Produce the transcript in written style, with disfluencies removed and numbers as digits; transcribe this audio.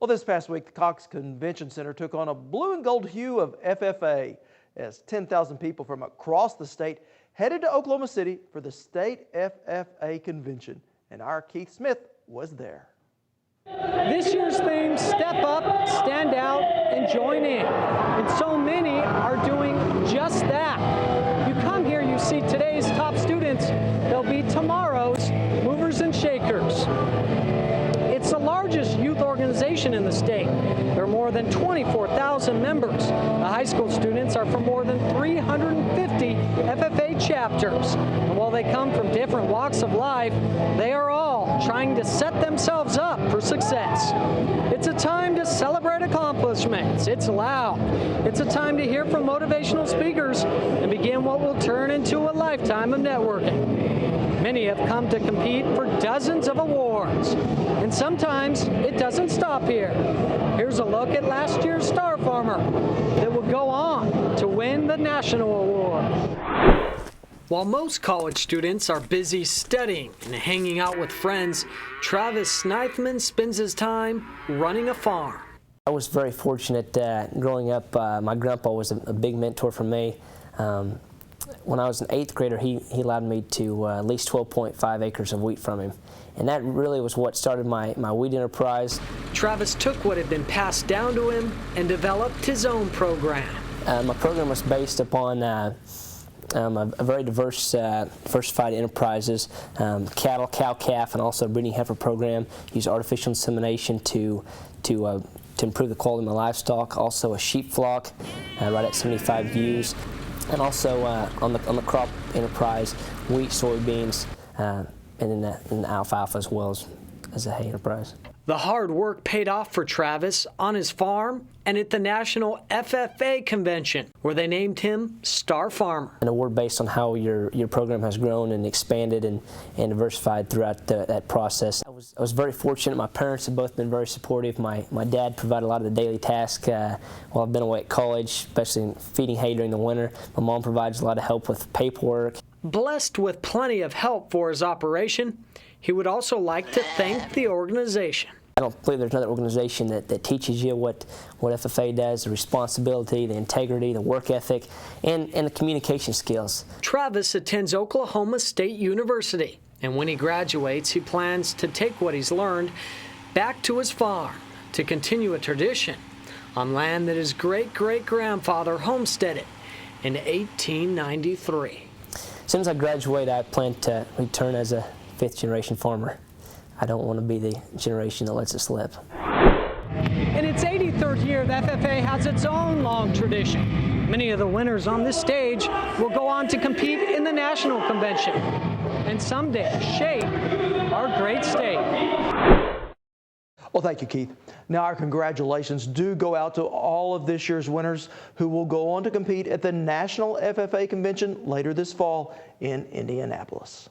Well, this past week, the Cox Convention Center took on a blue and gold hue of FFA as 10,000 people from across the state headed to Oklahoma City for the state FFA Convention. And our Keith Smith was there. This year's theme, Step Up, Stand Out, and Join In. And so many are doing just that. You come here, you see today's top students. They'll be tomorrow's movers and shakers. It's the largest youth organization in the state. There are more than 24,000 members. The high school students are from more than 350 FFA chapters. And while they come from different walks of life, they are all trying to set themselves up for success. It's a time to celebrate accomplishments. It's loud. It's a time to hear from motivational speakers and begin what will turn into a lifetime of networking. Many have come to compete for dozens of awards, and sometimes it doesn't stop here. Here's a look at last year's Star Farmer that will go on to win the national award. While most college students are busy studying and hanging out with friends, Travis Snythman spends his time running a farm. I was very fortunate growing up. My grandpa was a big mentor for me. When I was an 8th grader, he allowed me to lease 12.5 acres of wheat from him. And that really was what started my wheat enterprise. Travis took what had been passed down to him and developed his own program. My program was based upon a very diverse, diversified enterprises, cattle, cow-calf, and also a breeding heifer program. Use artificial insemination to improve the quality of my livestock. Also a sheep flock, right at 75 ewes. And also on the crop enterprise, wheat, soybeans, and in the alfalfa as well as the hay enterprise. The hard work paid off for Travis on his farm and at the National FFA Convention, where they named him Star Farmer. An award based on how your program has grown and expanded and diversified throughout that process. I was very fortunate. My parents have both been very supportive. My dad provided a lot of the daily tasks while I've been away at college, especially feeding hay during the winter. My mom provides a lot of help with paperwork. Blessed with plenty of help for his operation, he would also like to thank the organization. I don't believe there's another organization that teaches you what FFA does, the responsibility, the integrity, the work ethic, and the communication skills. Travis attends Oklahoma State University, and when he graduates, he plans to take what he's learned back to his farm to continue a tradition on land that his great-great-grandfather homesteaded in 1893. As soon as I graduate, I plan to return as a 5th-generation farmer. I don't want to be the generation that lets it slip. In its 83rd year, the FFA has its own long tradition. Many of the winners on this stage will go on to compete in the national convention and someday shape our great state. Well, thank you, Keith. Now, our congratulations do go out to all of this year's winners who will go on to compete at the National FFA Convention later this fall in Indianapolis.